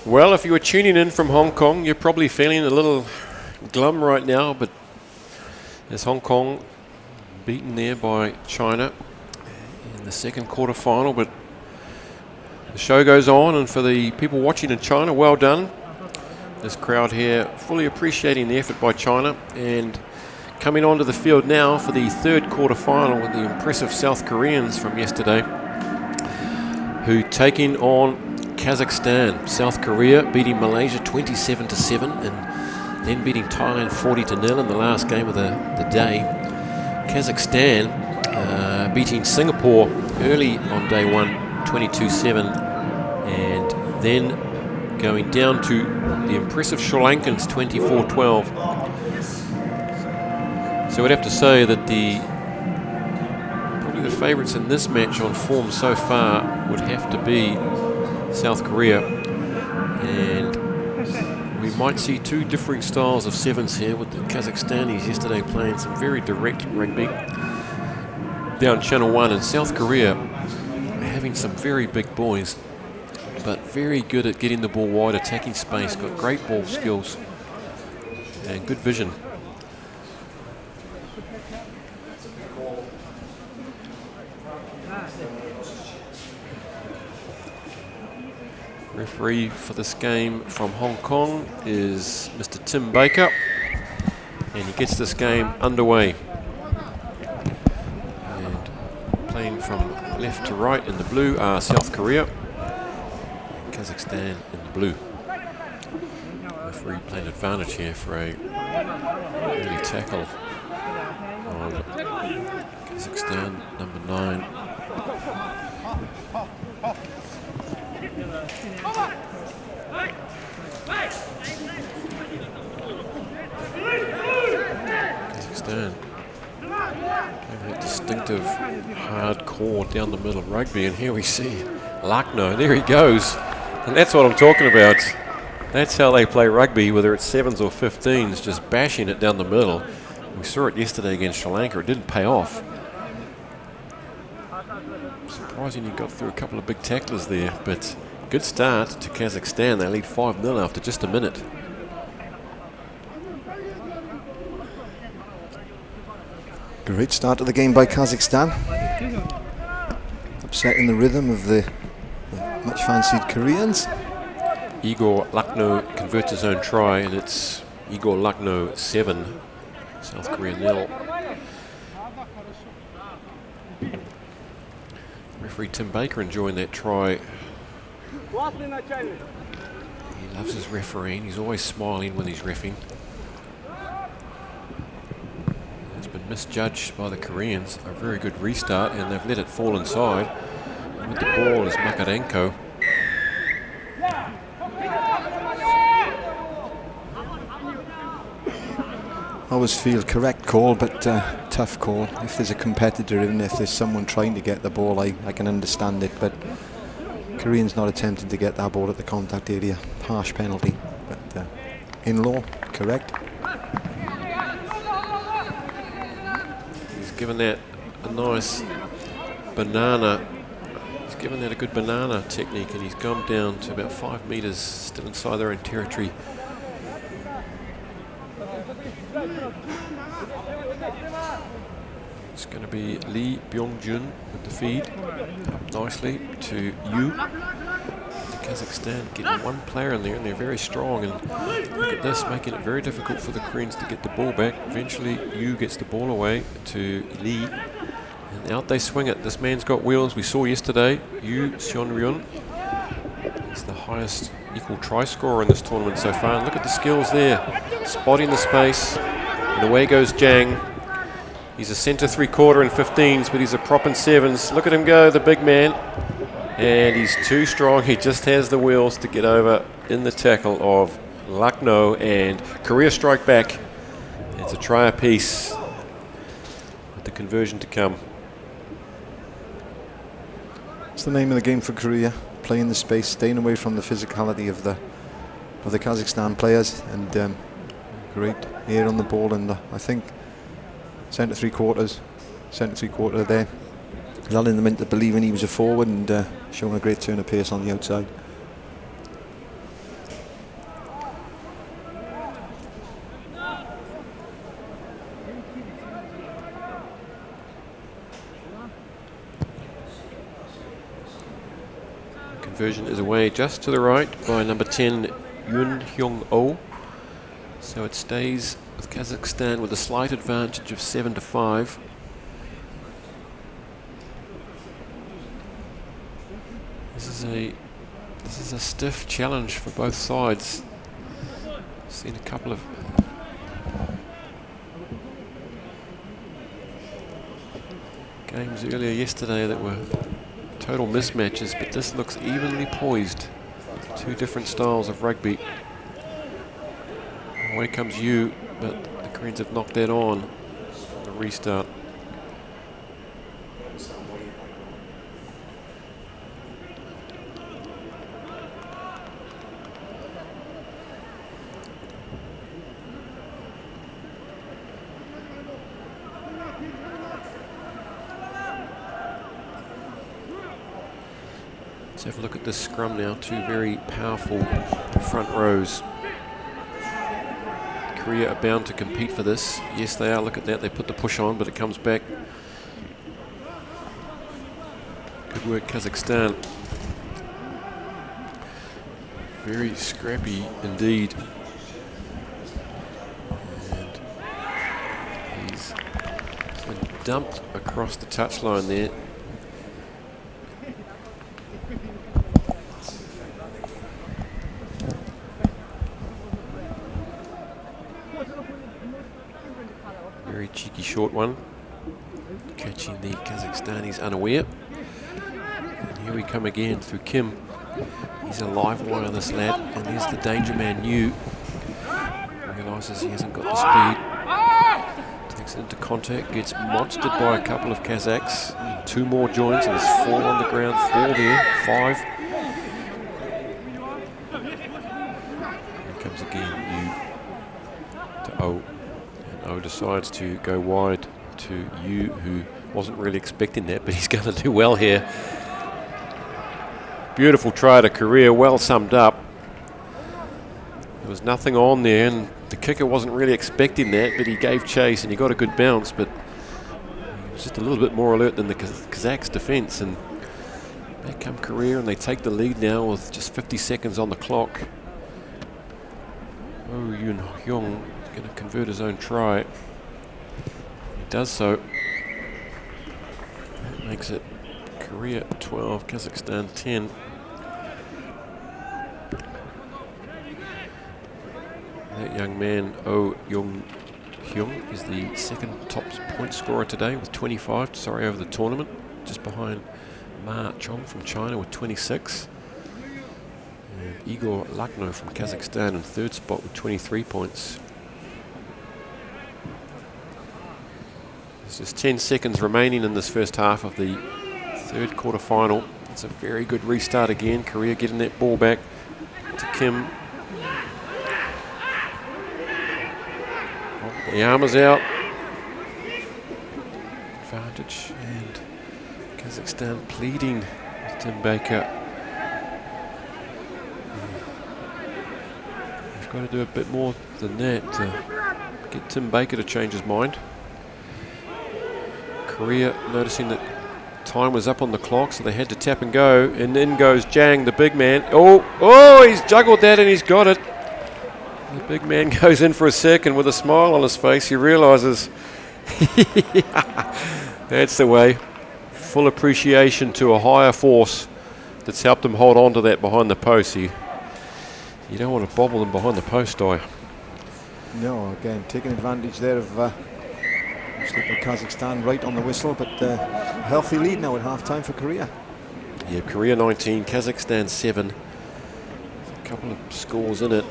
Well, if you were tuning in from Hong Kong, you're probably feeling a little glum right now, but as Hong Kong beaten there by China in the second quarter final, but the show goes on, and for the people watching in China, well done. This crowd here fully appreciating the effort by China, and coming onto the field now for the third quarter final with the impressive South Koreans from yesterday, who taking on Kazakhstan. South Korea beating Malaysia 27-7 and then beating Thailand 40-0 in the last game of the day. Kazakhstan beating Singapore early on day one 22-7 and then going down to the impressive Sri Lankans 24-12. So we'd have to say that probably the favourites in this match on form so far would have to be South Korea, and we might see two differing styles of sevens here, with the Kazakhstanis yesterday playing some very direct rugby down Channel 1, and South Korea having some very big boys, but very good at getting the ball wide, attacking space, got great ball skills and good vision. Referee for this game from Hong Kong is Mr. Tim Baker, and he gets this game underway. And playing from left to right in the blue are South Korea, and Kazakhstan in the blue. Referee playing advantage here for a early tackle on Kazakhstan, number 9. Kazakhstan having a distinctive hardcore down the middle rugby, and here we see Lucknow. There he goes, and that's what I'm talking about. That's how they play rugby, whether it's 7s or 15s, just bashing it down the middle. We saw it yesterday against Sri Lanka. It didn't pay off. Surprising he got through a couple of big tacklers there, but good start to Kazakhstan. They lead 5-0 after just a minute. Great start to the game by Kazakhstan. Upsetting the rhythm of the much fancied Koreans. Igor Lucknow converts his own try, and it's Igor Lucknow 7, South Korea 0. Referee Tim Baker enjoying that try. He loves his refereeing. He's always smiling when he's reffing. It's been misjudged by the Koreans. A very good restart, and they've let it fall inside. And with the ball is Makarenko. Always feel correct call, but tough call. If there's a competitor and if there's someone trying to get the ball, I can understand it, but Koreans not attempting to get that ball at the contact area. Harsh penalty, but in law, correct. He's given that a nice banana. He's given that a good banana technique, and he's gone down to about 5 metres, still inside their own territory. It's going to be Lee Byung-jun with the feed up nicely to Yu. Kazakhstan getting one player in there, and they're very strong, and look at this, making it very difficult for the Koreans to get the ball back. Eventually Yu gets the ball away to Lee, and out they swing it. This man's got wheels. We saw yesterday Yu Seon-ryun. He's the highest equal try scorer in this tournament so far, and look at the skills there, spotting the space, and away goes Jang. He's a centre 3/4 in 15s, but he's a prop in 7s. Look at him go, the big man. And he's too strong. He just has the wheels to get over in the tackle of Lucknow, and Korea strike back. It's a try apiece with the conversion to come. It's the name of the game for Korea. Playing the space, staying away from the physicality of the Kazakhstan players, and great air on the ball, and I think centre 3/4 there, lulling them into believing he was a forward, and showing a great turn of pace on the outside. conversion is away just to the right by number 10, Yoon Hyung-oh. So it stays with Kazakhstan with a slight advantage of 7-5. This is a stiff challenge for both sides. Seen a couple of games earlier yesterday that were total mismatches, but this looks evenly poised. Two different styles of rugby. Away comes you, but the Koreans have knocked that on the restart. Let's have a look at this scrum now. Two very powerful front rows. Korea are bound to compete for this. Yes, they are. Look at that. They put the push on, but it comes back. Good work, Kazakhstan. Very scrappy indeed. And he's been dumped across the touchline there. Very cheeky short one, catching the Kazakhstanis unaware. And here we come again through Kim. He's a live wire, this lad, and there's the danger man, Yu. Realises he hasn't got the speed. Takes it into contact, gets monstered by a couple of Kazakhs. Two more joins, and there's 4 on the ground, 4 there, 5. Here comes again, Yu to O. O decides to go wide to Yu, who wasn't really expecting that, but he's going to do well here. Beautiful try to Korea, well summed up. There was nothing on there, and the kicker wasn't really expecting that, but he gave chase and he got a good bounce, but he was just a little bit more alert than the Kazakhs' defence. And back come Korea, and they take the lead now with just 50 seconds on the clock. Oh, Yoon Hyung going to convert his own try. He does so. That makes it Korea 12, Kazakhstan 10. That young man, Oh Young Hyung, is the second top point scorer today with 25, over the tournament, just behind Ma Chong from China with 26. And Igor Lakno from Kazakhstan in third spot with 23 points. There's just 10 seconds remaining in this first half of the third quarter final. It's a very good restart again. Korea getting that ball back to Kim. Oh, the arm is out. Advantage, and Kazakhstan pleading with Tim Baker. We've got to do a bit more than that to get Tim Baker to change his mind. Korea noticing that time was up on the clock, so they had to tap and go, and in goes Jang, the big man. Oh, he's juggled that and he's got it. The big man goes in for a second with a smile on his face. He realises that's the way. Full appreciation to a higher force that's helped him hold on to that behind the post. You don't want to bobble them behind the post, do you? No, again, taking advantage there of Kazakhstan right on the whistle, but a healthy lead now at half-time for Korea. Yeah, Korea 19, Kazakhstan 7. A couple of scores in it.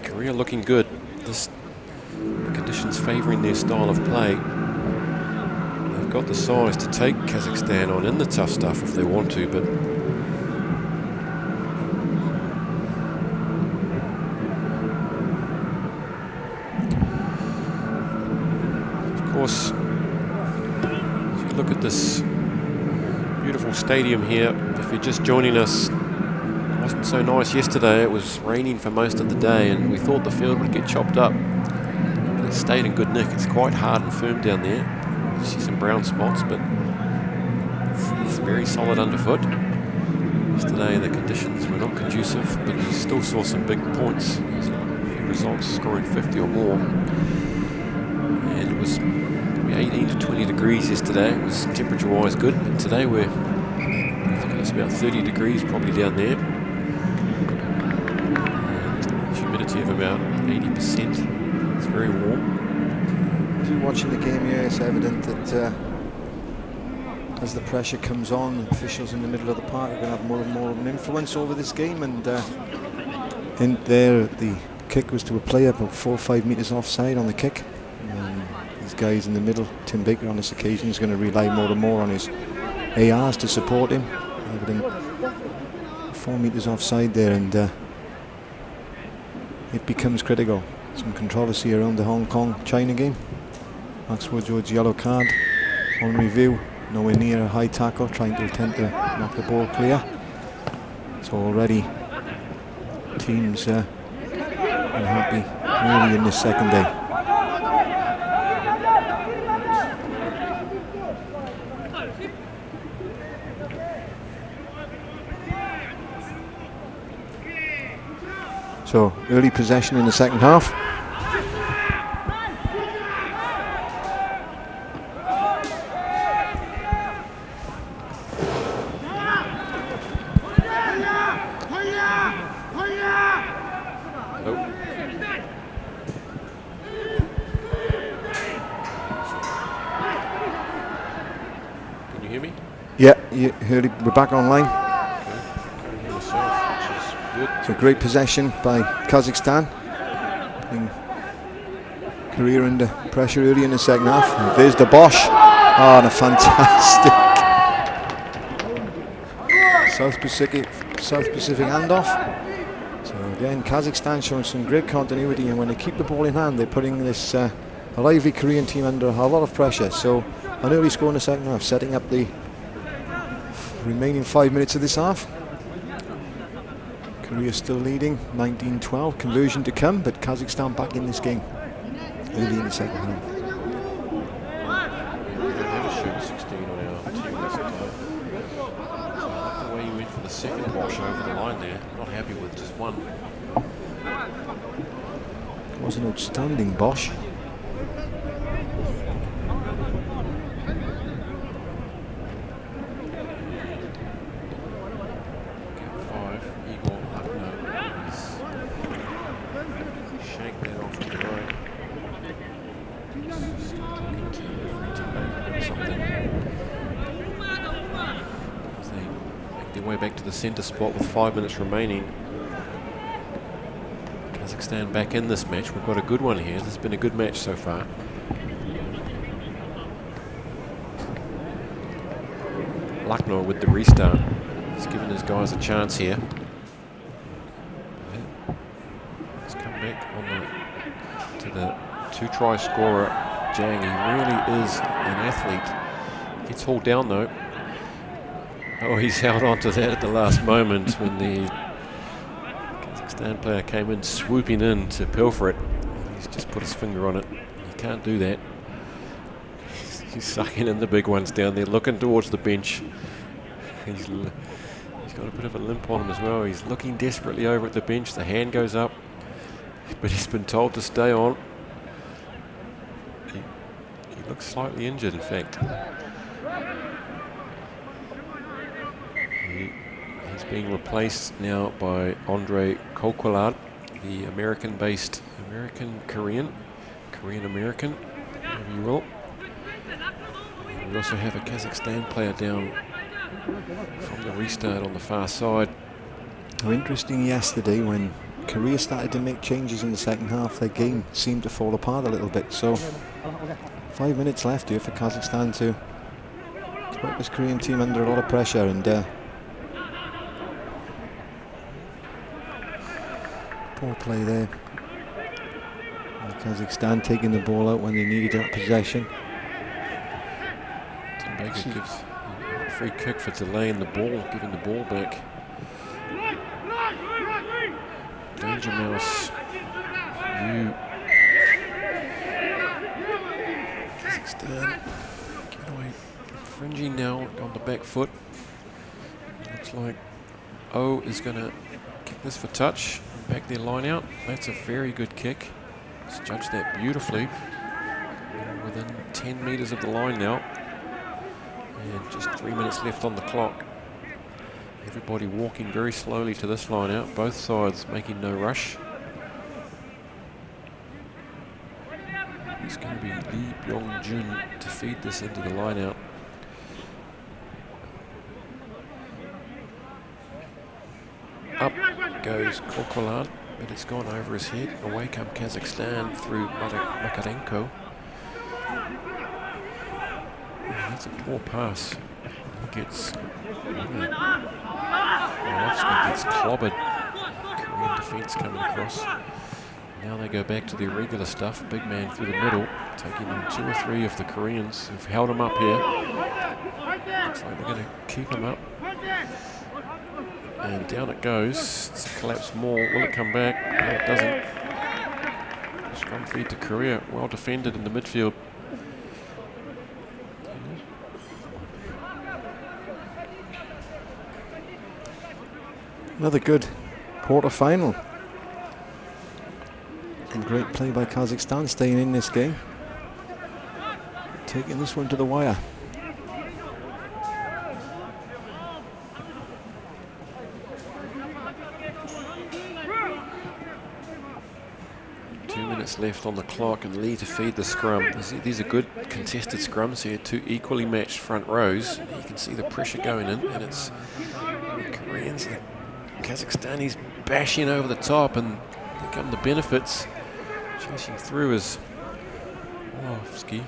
Korea looking good. The conditions favouring their style of play. They've got the size to take Kazakhstan on in the tough stuff if they want to, but of course, if you look at this beautiful stadium here, if you're just joining us, it wasn't so nice yesterday. It was raining for most of the day, and we thought the field would get chopped up. But it stayed in good nick. It's quite hard and firm down there. You see some brown spots, but it's very solid underfoot. Yesterday the conditions were not conducive, but you still saw some big points. There's a few results scoring 50 or more. And it was 18 to 20 degrees yesterday. It was temperature-wise good, but today we're looking at about 30 degrees probably down there. And humidity of about 80%. It's very warm. As you're watching the game here, it's evident that as the pressure comes on, officials in the middle of the park are going to have more and more of an influence over this game. And in there, the kick was to a player about 4 or 5 metres offside on the kick. These guys in the middle, Tim Baker on this occasion is going to rely more and more on his ARs to support him. Evident 4 metres offside there, and it becomes critical. Some controversy around the Hong Kong-China game. Maxwell George's yellow card on review. Nowhere near a high tackle, trying to attempt to knock the ball clear. So already teams unhappy early in this second day. So early possession in the second half. Yeah, you heard it. We're back online. So great possession by Kazakhstan. Putting Korea under pressure early in the second half. And there's the Bosch. Oh, and a fantastic South Pacific handoff. So again, Kazakhstan showing some great continuity, and when they keep the ball in hand, they're putting this a lively Korean team under a lot of pressure. So an early score in the second half, setting up the remaining 5 minutes of this half. Korea still leading, 19-12, conversion to come, but Kazakhstan back in this game early in the second half. We don't have a shooter 16 on our team this time. So I like the way you went for the second wash over the line there. Not happy with just one. It was an outstanding Bosch. Back to the centre spot with 5 minutes remaining. Kazakhstan back in this match. We've got a good one here. This has been a good match so far. Lucknow with the restart. He's given his guys a chance here. He's come back on to the 2-try scorer, Jang. He really is an athlete. Gets hauled down though. Oh, he's held on to that at the last moment when the Kazakhstan player came in swooping in to pilfer it. He's just put his finger on it. He can't do that. He's sucking in the big ones down there, looking towards the bench. He's got a bit of a limp on him as well. He's looking desperately over at the bench. The hand goes up, but he's been told to stay on. He looks slightly injured, in fact. He's being replaced now by Andre Kokolat, the American-based Korean-American, whatever you will. We also have a Kazakhstan player down from the restart on the far side. How interesting yesterday when Korea started to make changes in the second half, their game seemed to fall apart a little bit. So 5 minutes left here for Kazakhstan to put this Korean team under a lot of pressure, and poor play there. Kazakhstan taking the ball out when they needed that possession. Tim Baker gives a free kick for delaying the ball, giving the ball back. Danger Mouse. Kazakhstan get away, infringing now on the back foot. Looks like O is going to kick this for touch. Back their line out. That's a very good kick. He's judged that beautifully. Within 10 metres of the line now. And just 3 minutes left on the clock. Everybody walking very slowly to this line out. Both sides making no rush. It's going to be Lee Byung-jun to feed this into the line out. Up goes Kokolan, but it's gone over his head. Away come Kazakhstan through Makarenko. That's a poor pass. He gets gets clobbered. Korean defence coming across. Now they go back to their regular stuff. Big man through the middle, taking on 2 or 3 of the Koreans who've held him up here. Looks like they're going to keep him up. And down it goes. It's a collapsed maul. Will it come back? No, it doesn't. Scrum feed to Korea. Well defended in the midfield. Another good quarter-final. And great play by Kazakhstan, staying in this game. Taking this one to the wire. Left on the clock, and Lee to feed the scrum. These are good contested scrums here, 2 equally matched front rows. You can see the pressure going in, and it's the Koreans, the Kazakhstanis bashing over the top, and here come the benefits. Chasing through is Wolowski.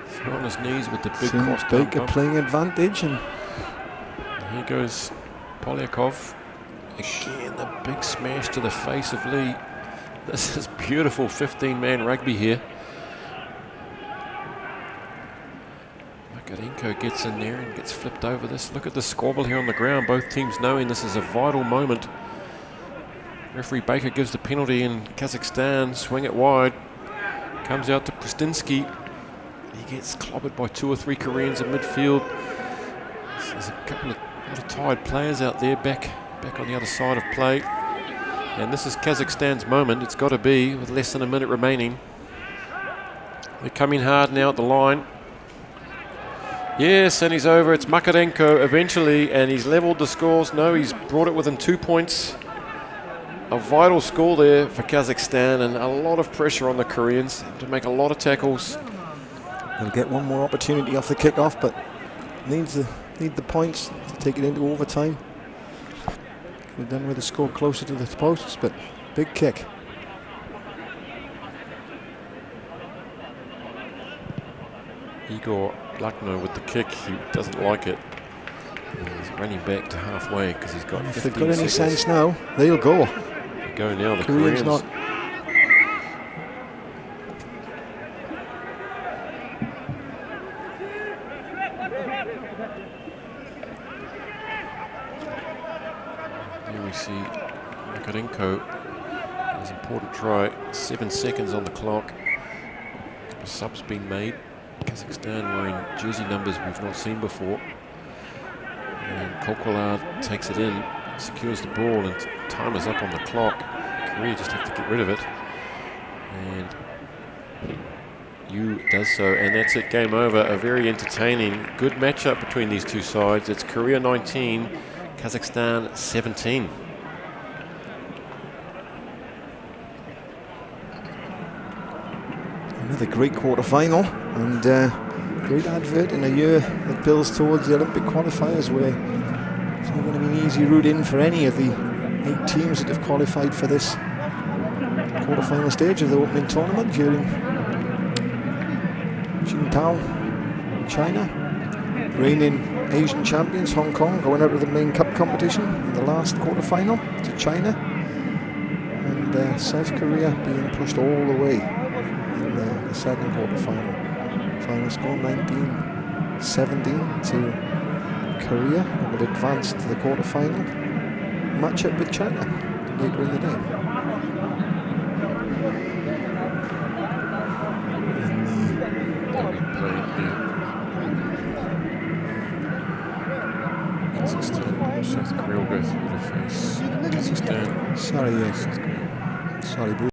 He's on his knees with the big cross Baker playing advantage, and here goes Polyakov. Again, the big smash to the face of Lee. This is beautiful 15-man rugby here. Makarenko gets in there and gets flipped over this. Look at the squabble here on the ground. Both teams knowing this is a vital moment. Referee Baker gives the penalty, and Kazakhstan swing it wide. Comes out to Pristinsky. He gets clobbered by 2 or 3 Koreans in midfield. There's a couple of tired players out there back on the other side of play. And this is Kazakhstan's moment. It's got to be, with less than a minute remaining. They're coming hard now at the line. Yes, and he's over. It's Makarenko eventually, and he's levelled the scores. No, he's brought it within 2 points. A vital score there for Kazakhstan, and a lot of pressure on the Koreans to make a lot of tackles. They'll get one more opportunity off the kick-off, but need the points to take it into overtime. Could have done with a score closer to the posts, but big kick. Igor Lucknow with the kick. He doesn't like it. He's running back to halfway because he's got 15 If they've got any seconds. sense now, they'll go. They go now. The Koreans Koreans not. Here we see Makarenko. His important try. 7 seconds on the clock. A sub's been made. Kazakhstan wearing jersey numbers we've not seen before. And Kokolar takes it in, secures the ball, and time is up on the clock. Korea just have to get rid of it. And Yu does so, and that's it, game over. A very entertaining, good matchup between these two sides. It's Korea 19, Kazakhstan 17. Another great quarter-final, and great advert in a year that builds towards the Olympic qualifiers, where it's not going to be an easy route in for any of the 8 teams that have qualified for this quarter-final stage of the opening tournament during Qingdao, China. Reigning Asian champions, Hong Kong, going out of the main cup competition in the last quarter-final to China. And South Korea being pushed all the way in the second quarter-final. Final score 19-17 to Korea, who would advance to the quarter-final. Match up with China later in the day. South Korea will go through Kazakhstan. Sorry, boo.